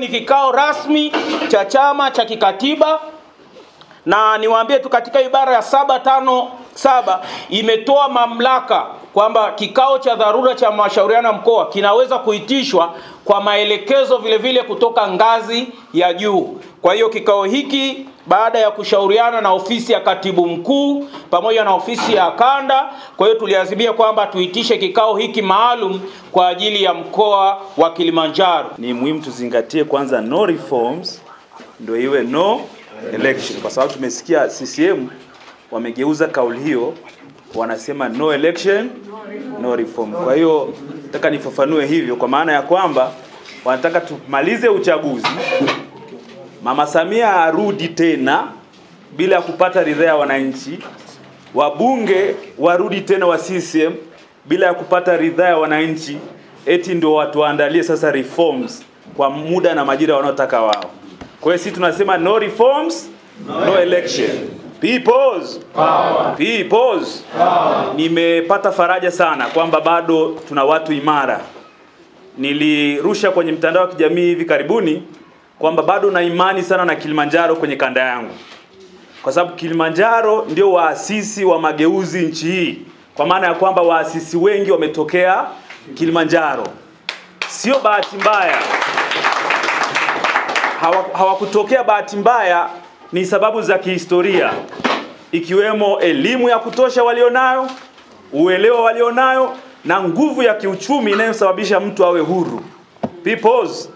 Ni kikao rasmi cha chama cha kikatiba, na niwaambie tu katika ibara ya 757 imetoa mamlaka kwamba kikao cha dharura cha mashauriano ya mkoa kinaweza kuitishwa kwa maelekezo vile vile kutoka ngazi ya juu. Kwa hiyo kikao hiki baada ya kushauriana na ofisi ya katibu mkuu pamoja na ofisi ya kanda, kwa hiyo tuliazimia kwamba tuitishe kikao hiki maalum kwa ajili ya mkoa wa Kilimanjaro. Ni muhimu tuzingatie kwanza no reforms ndio iwe no election, kwa sababu tumesikia CCM wamegeuza kauli hiyo, wanasema no election no reform. Kwa hiyo nataka nifafanue hivyo, kwa maana ya kwamba wanataka tumalize uchaguzi, Mama Samia arudi tena bila kupata ridhaa ya wananchi, wabunge warudi tena wa CCM bila ya kupata ridhaa ya wananchi, eti ndio watu waandalie sasa reforms kwa muda na majira wanaotaka wao. Kwa hiyo sisi tunasema no reforms no election. People's power. People's power. Nimepata faraja sana kwamba bado tuna watu imara. Nilirusha kwenye mtandao wa kijamii hivi karibuni kwamba bado na imani sana na Kilimanjaro kwenye kanda yangu, kwa sababu Kilimanjaro ndio waasisi wa mageuzi nchi hii, kwa maana ya kwamba waasisi wengi wametokea Kilimanjaro. Sio bahati mbaya, hawakutokea bahati mbaya, ni sababu za kihistoria, ikiwemo elimu ya kutosha walionayo, uelewa walionayo, na nguvu ya kiuchumi inayosababisha mtu awe huru. Peoples,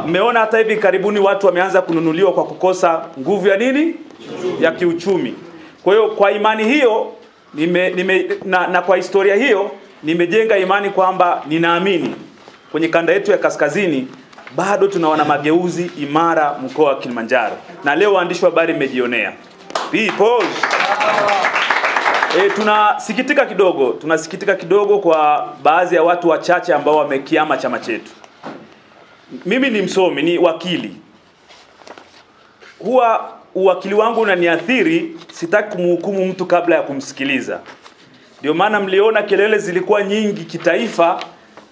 mmeona hata hivi karibuni watu wameanza kununuliwa kwa kukosa nguvu ya nini? Ya kiuchumi. Kwa hiyo kwa imani hiyo na kwa historia hiyo nimejenga imani kwamba ninaamini kwenye kanda yetu ya kaskazini bado tunaona mageuzi imara mkoa wa Kilimanjaro. Na leo waandishi wa habari mmejionea. Peoples, tunasikitika kidogo kwa baadhi ya watu wachache ambao wamekiama chama chetu. Mimi ni msomi, ni wakili. Huwa uwakili wangu unaniathiri, sitaki kumhukumu mtu kabla ya kumsikiliza. Ndio maana mliona kelele zilikuwa nyingi kitaifa,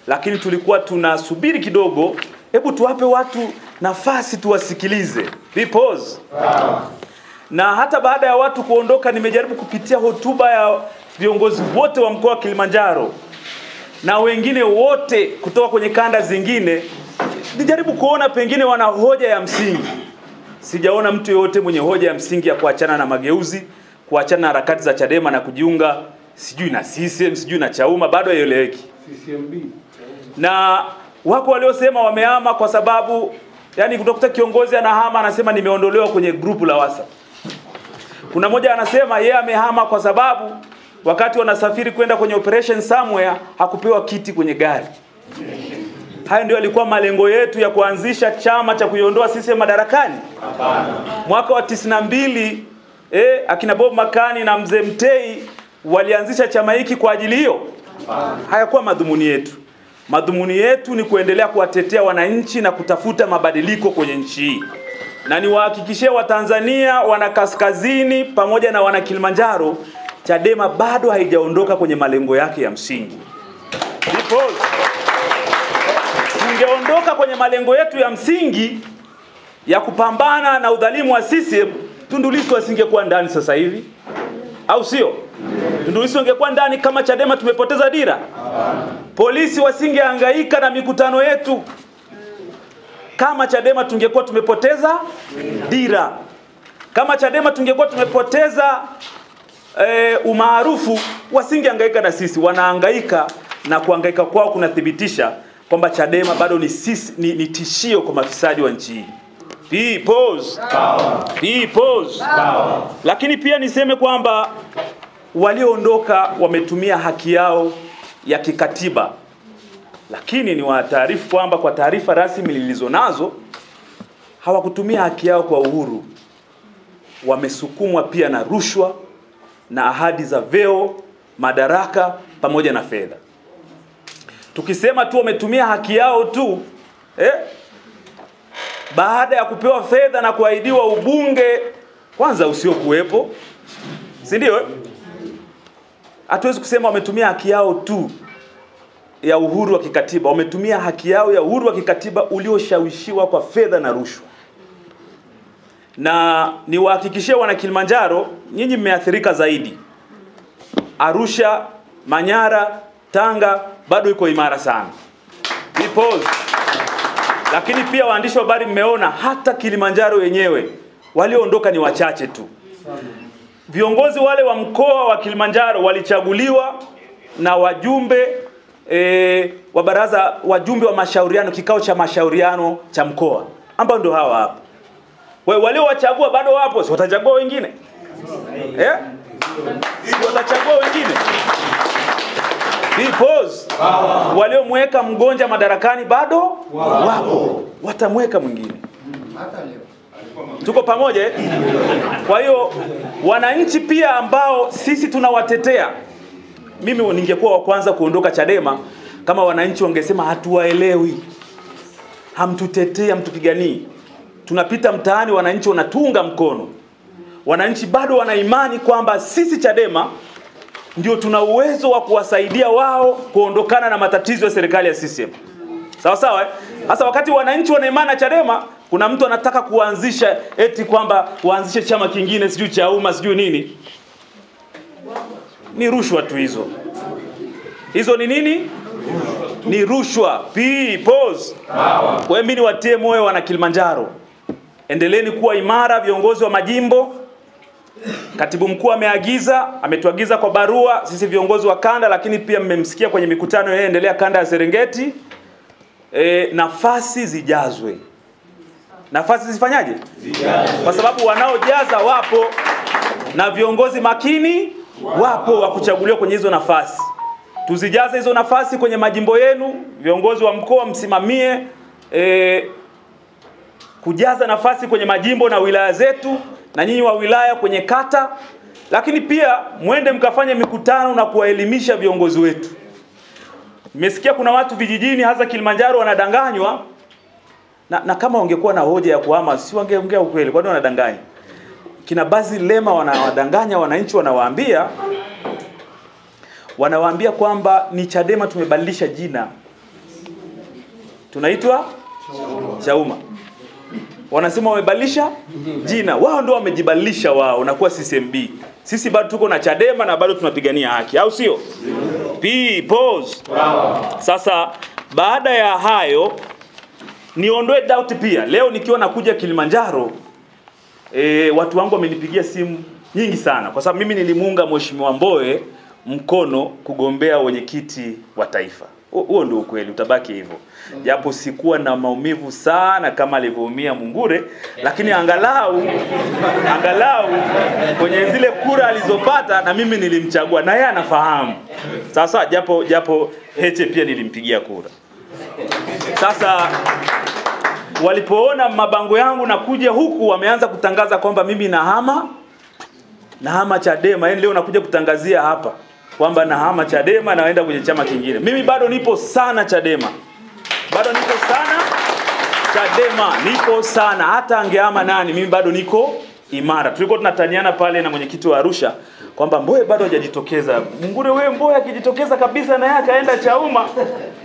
lakini tulikuwa tunasubiri kidogo, hebu tuwape watu nafasi tuwasikilize. Peoples. Na hata baada ya watu kuondoka, nimejaribu kupitia hotuba ya viongozi wote wa mkoa wa Kilimanjaro na wengine wote kutoka kwenye kanda zingine, nijaribu kuona pengine wana hoja ya msingi. Sijaona mtu yote mwenye hoja ya msingi ya kuachana na mageuzi, kuachana na harakati za Chadema na kujiunga sijui na CCM, sijui na Chauma, bado haieleweki. CCMB. Na wako waliosema wamehama kwa sababu, yani kutokuta kiongozi anahama anasema nimeondolewa kwenye grupu la WhatsApp. Kuna mmoja anasema yeye amehama kwa sababu wakati wanasafiri kwenda kwenye operation somewhere hakupewa kiti kwenye gari. Hayo ndio yalikuwa malengo yetu ya kuanzisha chama cha kuiondoa CCM madarakani. Hapana. Mwaka wa 92 akina Bob Makani na Mzee Mtei walianzisha chama hiki kwa ajili hiyo. Hapana. Hayakuwa madhumuni yetu. Madhumuni yetu ni kuendelea kuwatetea wananchi na kutafuta mabadiliko kwenye nchi hii. Na niwahakikishie Watanzania, wana kaskazini pamoja na wana Kilimanjaro, Chadema bado haijaondoka kwenye malengo yake ya msingi. Because tungeondoka kwenye malengo yetu ya msingi ya kupambana na udhalimu wa CCM, Tundu Lissu asingekuwa ndani sasa hivi. Au sio? Tundu Lissu angekuwa ndani kama Chadema tumepoteza dira. Polisi wasingehangaika na mikutano yetu kama Chadema tungekuwa tumepoteza dira. Kama Chadema tungekuwa tumepoteza umaarufu, wasingehangaika na sisi. Wanahangaika, na kuhangaika kwao kunathibitisha kwamba Chadema bado ni tishio kwa mafisadi wa nchi hii. People's power. People's power. Lakini pia niseme kwamba walioondoka wametumia haki yao ya kikatiba. Lakini ni wataarifu kwamba kwa taarifa rasmi nilizonazo hawakutumia haki yao kwa uhuru. Wamesukumwa pia na rushwa na ahadi za vyeo, madaraka pamoja na fedha. Tukisema tu wametumia haki yao tu, baada ya kupewa fedha na kuahidiwa ubunge kwanza usiokuwepo, si ndio? Hatuwezi kusema wametumia haki yao tu. ya uhuru wa kikatiba, wametumia haki yao ya uhuru wa kikatiba ulioshawishiwa kwa fedha na rushwa. Na niwahakikishie wana Kilimanjaro, nyinyi mmeathirika zaidi. Arusha, Manyara, Tanga bado iko imara sana. Because lakini pia waandishi wa habari mmeona hata Kilimanjaro wenyewe walioondoka ni wachache tu. Viongozi wale wa mkoa wa Kilimanjaro walichaguliwa na wajumbe wa baraza, wajumbe wa mashauriano, kikao cha mashauriano cha mkoa, ambao ndio hawa hapa. Waliowachagua bado wapo, si watachagua wengine? Si watachagua wengine? Because waliomweka Mgonja madarakani bado wapo, watamweka mwingine. Tuko pamoja? Kwa hiyo wananchi pia ambao sisi tunawatetea, mimi ningekuwa wa kwanza kuondoka Chadema kama wananchi wangesema hatuwaelewi, hamtutetea, hamtupiganii. Tunapita mtaani, wananchi wanatunga mkono. Wananchi bado wana imani kwamba sisi Chadema ndio tuna uwezo wa kuwasaidia wao kuondokana na matatizo ya serikali ya CCM. Sawa sawa? Sasa wakati wananchi wana imani na Chadema, kuna mtu anataka kuanzisha eti kwamba waanzishe chama kingine, sijui Chauma, sijui nini. Ni rushwa tu hizo. Hizo ni nini? Ni rushwa. Pause. Kwa hiyo mimi niwatie moyo wana Kilimanjaro. Endeleeni kuwa imara, viongozi wa majimbo. Katibu mkuu ametuagiza kwa barua sisi viongozi wa kanda, lakini pia mmemsikia kwenye mikutano yeye endelea kanda ya Serengeti. Nafasi zijazwe. Nafasi zifanyaje? Zijazwe. Kwa sababu wanaojaza wapo na viongozi makini wapo wa kuchaguliwa kwenye hizo nafasi. Tuzijaze hizo nafasi kwenye majimbo yenu, viongozi wa mkoa msimamie kujaza nafasi kwenye majimbo na wilaya zetu, na nyinyi wa wilaya kwenye kata, lakini pia muende mkafanye mikutano na kuwaelimisha viongozi wetu. Nimesikia kuna watu vijijini hasa Kilimanjaro wanadanganywa na kama wangekuwa na hoja ya kuhama si wangeongea ukweli. Kwa nini wanadanganya? Kina Basil Lema wanawadanganya wananchi, wanawaambia kwamba ni Chadema tumebadilisha jina, tunaitwa Chauma. Wanasema wamebadilisha jina. Wao ndio wamejibadilisha wao na kuwa CCMB. Sisi bado tuko na Chadema na bado tunapigania haki, au sio? Pause. Sasa baada ya hayo niondoe doubt pia. Leo nikiwa nakuja Kilimanjaro, watu wangu wamenipigia simu nyingi sana kwa sababu mimi nilimuunga Mheshimiwa Mbowe mkono kugombea wenyekiti wa taifa. Huo ndio ukweli, utabaki hivyo. Japo sikuwa na maumivu sana kama alivyoumia Mungure, lakini angalau kwenye zile kura alizopata na mimi nilimchagua na yeye anafahamu. Sasa japo Heche pia nilimpigia kura. Sasa walipoona mabango yangu na kuja huku, wameanza kutangaza kwamba mimi nahama Chadema. Yaani leo nakuja kutangazia hapa kwamba nahama Chadema na naenda kwenye chama kingine. Mimi bado nipo sana Chadema. Nipo sana. Hata angehama nani, mimi bado niko imara. Tulikuwa tunataniana pale na mwenyekiti wa Arusha kwamba Mbowe bado hajajitokeza. Mungure wewe, Mbowe akijitokeza kabisa na yeye akaenda Chauma.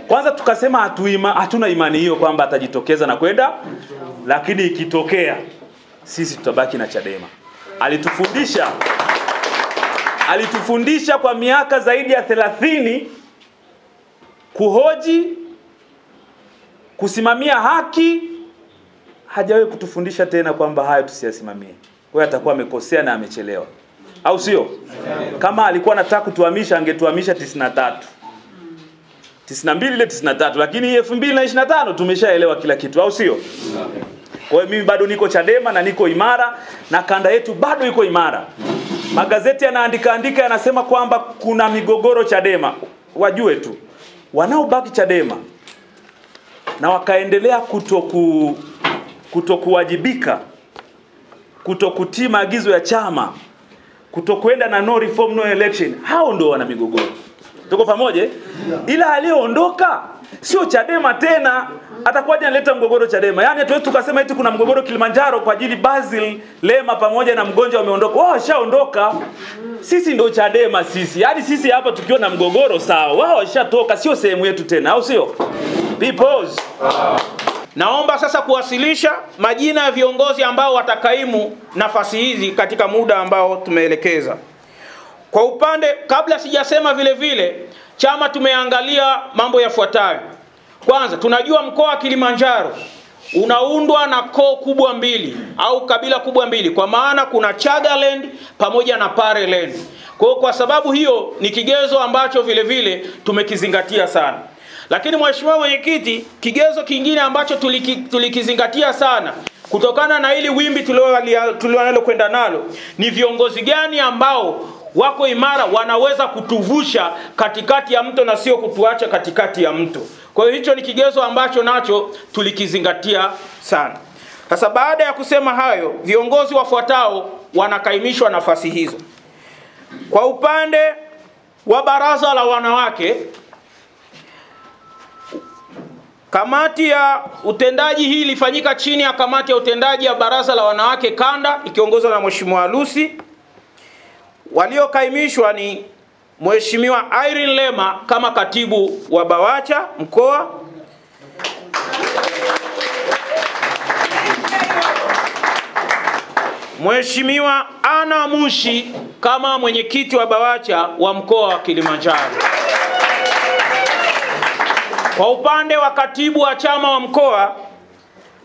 Kwanza tukasema hatuna imani hiyo kwamba atajitokeza na kwenda, lakini ikitokea sisi tutabaki na Chadema. Alitufundisha kwa miaka zaidi ya 30 kuhoji, kusimamia haki. Hajawahi kutufundisha tena kwamba hayo tusiyasimamie. Kwa hiyo atakuwa amekosea na amechelewa, au sio? Kama alikuwa anataka kutuhamisha angetuhamisha 93, 92 ile 93, lakini 2025 tumeshaelewa kila kitu, au sio? Kwa hiyo mimi bado niko Chadema na niko imara, na kanda yetu bado iko imara. Magazeti yanaandika yanasema kwamba kuna migogoro Chadema. Wajue tu wanaobaki Chadema na wakaendelea kutokuwajibika, kutokutii maagizo ya chama, kutokwenda na no reform no election, hao ndio wana migogoro. Tuko pamoja? Ila aliyoondoka sio Chadema tena. Atakuwaje analeta mgogoro Chadema? Yaani hatuwezi tukasema eti kuna mgogoro Kilimanjaro kwa ajili Basil Lema pamoja na mgonjwa wameondoka. Wao washaondoka. Sisi ndio Chadema sisi. Yaani sisi hapa tukiwa na mgogoro sawa. Wao washatoka, sio sehemu yetu tena, au sio? Peoples. Naomba sasa kuwasilisha majina ya viongozi ambao watakaimu nafasi hizi katika muda ambao tumeelekeza. Kwa upande, kabla sijasema vile vile, chama tumeangalia mambo yafuatayo. Kwanza, tunajua mkoa wa Kilimanjaro unaundwa na koo kubwa mbili au kabila kubwa mbili, kwa maana kuna Chagaland pamoja na Pareland. Kwa sababu hiyo ni kigezo ambacho vile vile tumekizingatia sana. Lakini Mheshimiwa Mwenyekiti, kigezo kingine ambacho tulikizingatia sana kutokana na hili wimbi tulionalo kwenda nalo ni viongozi gani ambao wako imara wanaweza kutuvusha katikati ya mto na sio kutuacha katikati ya mto. Kwa hiyo hicho ni kigezo ambacho nacho tulikizingatia sana. Sasa baada ya kusema hayo, viongozi wafuatao wanakaimishwa nafasi hizo. Kwa upande wa baraza la wanawake, kamati ya utendaji hii ilifanyika chini ya kamati ya utendaji ya baraza la wanawake kanda ikiongozwa na Mheshimiwa Lucy. Waliokaimishwa ni Mheshimiwa Irene Lema kama katibu wa BAWACHA mkoa, Mheshimiwa Ana Mushi kama mwenyekiti wa BAWACHA wa mkoa wa Kilimanjaro. Kwa upande wa katibu wa chama wa mkoa,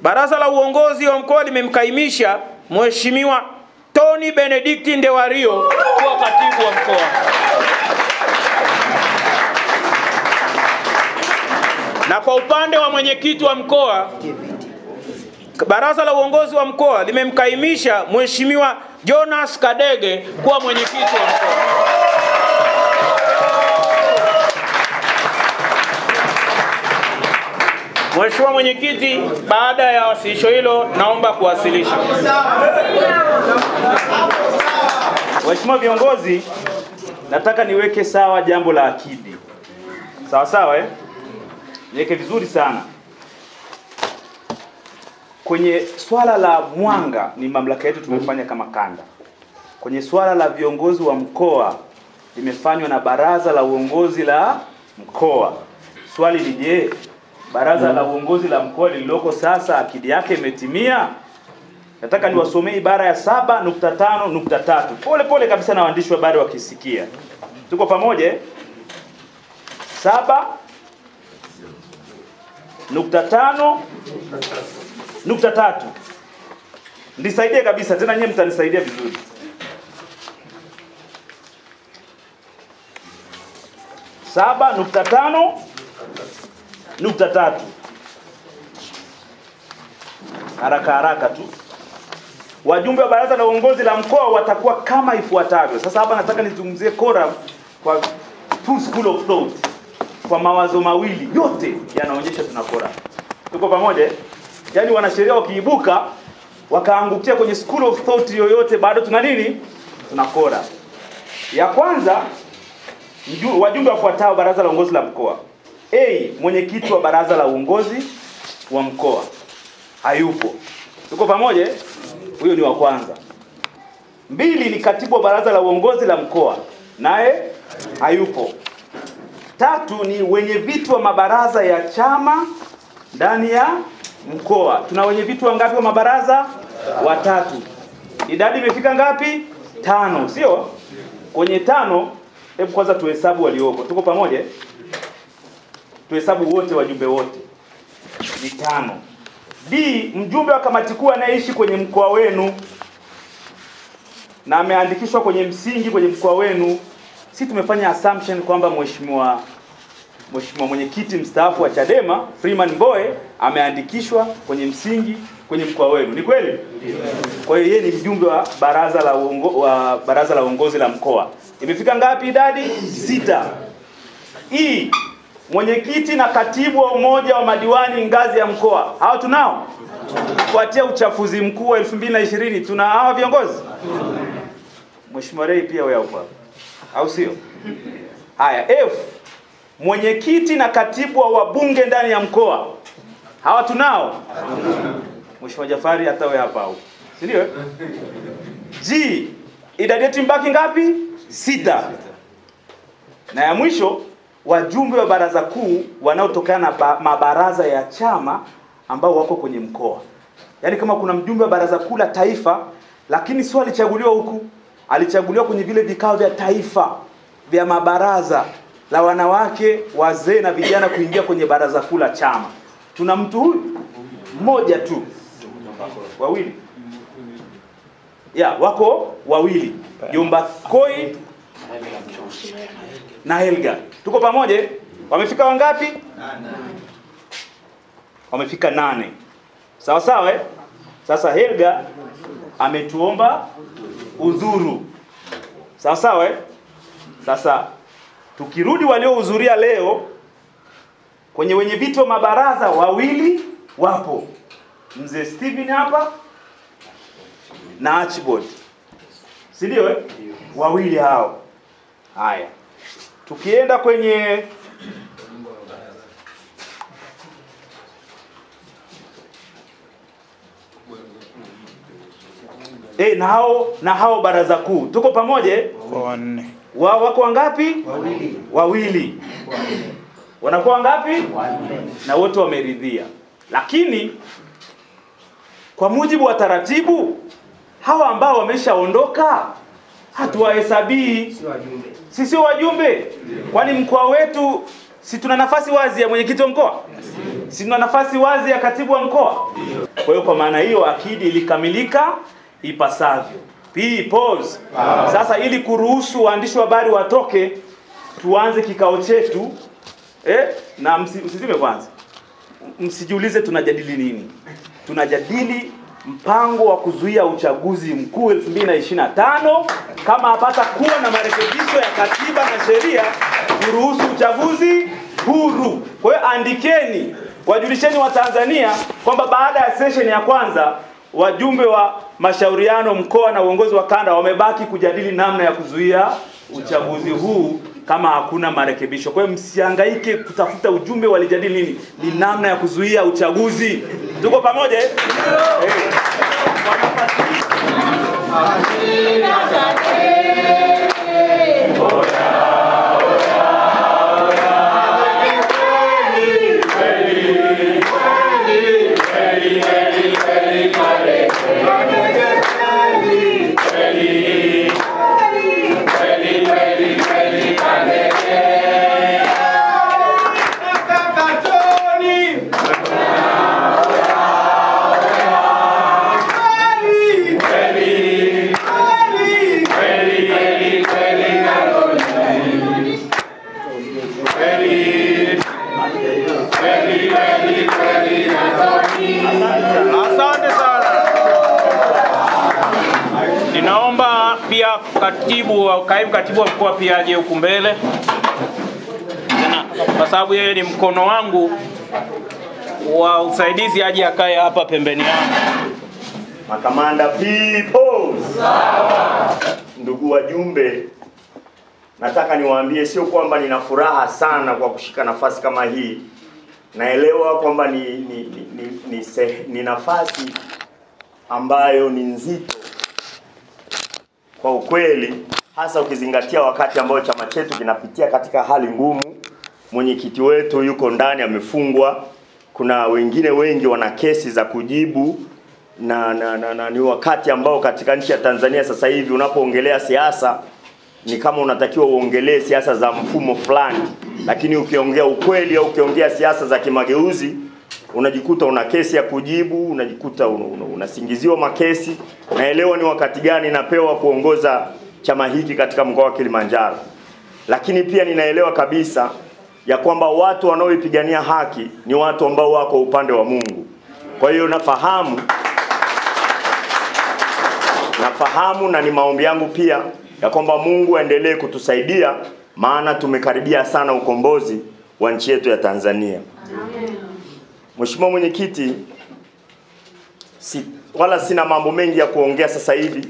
baraza la uongozi wa mkoa limemkaimisha Mheshimiwa Tony Benedict Ndewario kuwa katibu wa mkoa. Na kwa upande wa mwenyekiti wa mkoa, baraza la uongozi wa mkoa limemkaimisha Mheshimiwa Jonas Kadege kuwa mwenyekiti wa mkoa. Mheshimiwa Mwenyekiti, baada ya wasilisho hilo naomba kuwasilisha. Mheshimiwa viongozi, nataka niweke sawa jambo la akidi. Sawa sawa niweke vizuri sana. Kwenye swala la mwanga ni mamlaka yetu tumefanya kama kanda. Kwenye swala la viongozi wa mkoa limefanywa na baraza la uongozi la mkoa. Swali ni je, baraza la uongozi la mkoa lililoko sasa akidi yake imetimia? Nataka niwasomee ibara ya 7.5.3. Pole pole kabisa na waandishi wa habari wakisikia. Tuko pamoja? 7.5.3. Nisaidie kabisa tena, nyinyi mtanisaidia vizuri. Saba nukta tano nukta tatu. Haraka tu. Wajumbe wa baraza la uongozi la mkoa watakuwa kama ifuatavyo. Sasa hapa nataka nizungumzie quorum kwa two school of thought. Kwa mawazo mawili yote yanaonyesha tuna quorum. Tuko pamoja? Yaani wanasheria wakiibuka wakaangukia kwenye school of thought yoyote bado tuna nini? Tuna quorum. Ya kwanza, wajumbe wafuatao baraza la uongozi la mkoa. A, mwenyekiti wa baraza la uongozi wa mkoa hayupo. Tuko pamoja? Huyo ni wa kwanza. 2 ni katibu wa baraza la uongozi la mkoa, naye hayupo. 3 ni wenye viti wa mabaraza ya chama ndani ya mkoa. Tuna wenye viti wangapi wa mabaraza? 3. Idadi imefika ngapi? 5, sio? Kwenye 5, hebu kwanza tuhesabu walioko. Tuko pamoja? Tuhesabu wote, wajumbe wote. Ni 5. D, mjumbe wa kamati kuu anayeishi kwenye mkoa wenu na ameandikishwa kwenye msingi kwenye mkoa wenu. Sisi tumefanya assumption kwamba mheshimiwa mwenyekiti mstaafu wa Chadema Freeman Mbowe ameandikishwa kwenye msingi kwenye mkoa wenu. Ni kweli? Kwa hiyo yeye ni mjumbe wa baraza la uongozi la mkoa. Imefika ngapi idadi? 6. E, mwenyekiti na katibu wa umoja wa madiwani ngazi ya mkoa. Hao tunao? Kufuatia uchafuzi mkuu wa 2020 tuna hawa viongozi? Mheshimiwa Ray pia wewe hapo. Au sio? Haya, F, mwenyekiti na katibu wa wabunge ndani ya mkoa. Hawa tunao? Mheshimiwa Jafari hata wewe hapa au. Si ndio? G, idadi yetu mbaki ngapi? 6. Na ya mwisho, wajumbe wa baraza kuu wanaotokana na mabaraza ya chama ambao wako kwenye mkoa. Yaani kama kuna mjumbe wa baraza kuu la taifa lakini sio alichaguliwa huku, alichaguliwa kwenye vile vikao vya taifa vya mabaraza la wanawake, wazee na vijana kuingia kwenye baraza kuu la chama. Tuna mtu huyu mmoja tu. Wawili. Wako wawili. Jomba Koi na Helga. Tuko pamoja? Wamefika wangapi? 8. Wamefika 8. Sawa sawa Sasa Helga ametuomba udhuru. Sawa sawa Sasa tukirudi waliohudhuria leo kwenye wenye viti wa mabaraza wawili wapo. Mzee Steven hapa na Archibald. Si ndio Wawili hao. Haya. Tukienda kwenye na hao baraza kuu. Tuko pamoja? Kwa 4. Wao wako wangapi? Wawili. Wanakuwa wangapi? 4. Na wote wameridhia. Lakini kwa mujibu wa taratibu, hawa ambao wameshaondoka hatuwahesabii. Sisi wajumbe. Kwani mkoa wetu si tuna nafasi wazi ya mwenyekiti wa mkoa? Si tuna nafasi wazi ya katibu wa mkoa? Kwa hiyo kwa maana hiyo akidi ilikamilika ipasavyo. Pause. Sasa ili kuruhusu waandishi wa habari watoke, tuanze kikao chetu. Na msizime kwanza. Msijiulize tunajadili nini. Tunajadili mpango wa kuzuia uchaguzi mkuu 2025 kama hapata kuwa na marekebisho ya katiba na sheria kuruhusu uchaguzi huru. Kwa hiyo andikeni, wajulisheni wa Tanzania kwamba baada ya session ya kwanza wajumbe wa mashauriano mkoa na uongozi wa kanda wamebaki kujadili namna ya kuzuia uchaguzi huu kama hakuna marekebisho. Kwa hiyo msihangaike kutafuta ujumbe walijadili nini, ni namna ya kuzuia uchaguzi. Tuko pamoja kaimu katibu wa mkoa pia aje huku mbele. Kwa sababu yeye ni mkono wangu wa usaidizi, aje akae hapa pembeni yangu. Makamanda people. Sawa. Ndugu wajumbe, nataka niwaambie sio kwamba nina furaha sana kwa kushika nafasi kama hii. Naelewa kwamba ni nafasi ambayo ni nzito kwa ukweli, hasa ukizingatia wakati ambao chama chetu kinapitia katika hali ngumu. Mwenyekiti wetu yuko ndani amefungwa, kuna wengine wengi wana kesi za kujibu na ni wakati ambao katika nchi ya Tanzania sasa hivi unapoongelea siasa ni kama unatakiwa uongelee siasa za mfumo fulani, lakini ukiongea ukweli au ukiongea siasa za kimageuzi unajikuta una kesi ya kujibu, unajikuta unasingiziwa makesi. Naelewa ni wakati gani napewa kuongoza chama hiki katika mkoa wa Kilimanjaro, lakini pia ninaelewa kabisa ya kwamba watu wanaoipigania haki ni watu ambao wako upande wa Mungu. Kwa hiyo nafahamu na ni maombi yangu pia ya kwamba Mungu aendelee kutusaidia, maana tumekaribia sana ukombozi wa nchi yetu ya Tanzania. Amen. Mheshimiwa Mwenyekiti, wala sina mambo mengi ya kuongea sasa hivi,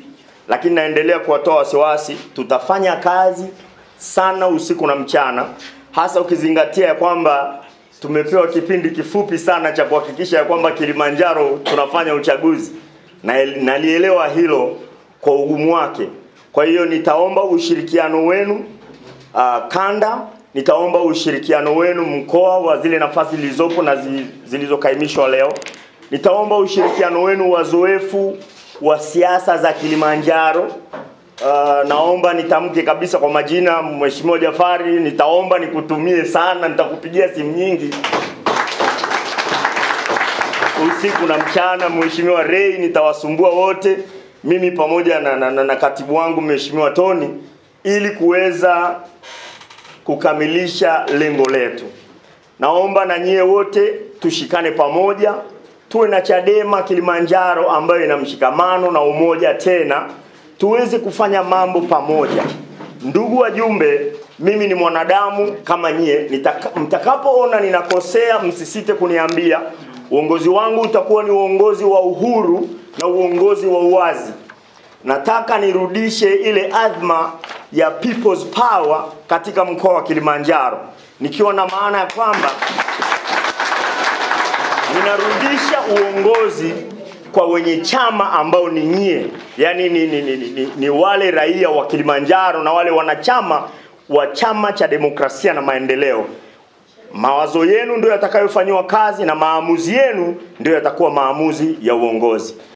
lakini naendelea kuwatoa wasiwasi. Tutafanya kazi sana usiku na mchana hasa ukizingatia ya kwamba tumepewa kipindi kifupi sana cha kuhakikisha ya kwamba Kilimanjaro tunafanya uchaguzi, na nalielewa hilo kwa ugumu wake. Kwa hiyo nitaomba ushirikiano wenu kanda, nitaomba ushirikiano wenu mkoa wa zile nafasi zilizopo na zilizokaimishwa leo. Nitaomba ushirikiano wenu wazoefu wa siasa za Kilimanjaro. Naomba nitamke kabisa kwa majina, Mheshimiwa Jafari, nitaomba nikutumie sana, nitakupigia simu nyingi usiku na mchana. Mheshimiwa Ray, nitawasumbua wote, mimi pamoja na katibu wangu Mheshimiwa Tony, ili kuweza kukamilisha lengo letu. Naomba na nyie wote tushikane pamoja, tuwe na Chadema Kilimanjaro ambayo ina mshikamano na umoja, tena tuweze kufanya mambo pamoja. Ndugu wajumbe, mimi ni mwanadamu kama nyie. Mtakapoona ninakosea, msisite kuniambia. Uongozi wangu utakuwa ni uongozi wa uhuru na uongozi wa uwazi. Nataka nirudishe ile adhma ya people's power katika mkoa wa Kilimanjaro, nikiwa na maana ya kwamba ninarudisha uongozi kwa wenye chama ambao ni nyie, yani ni wale raia wa Kilimanjaro na wale wanachama wa Chama cha Demokrasia na Maendeleo. Mawazo yenu ndio yatakayofanywa kazi na maamuzi yenu ndio yatakuwa maamuzi ya uongozi.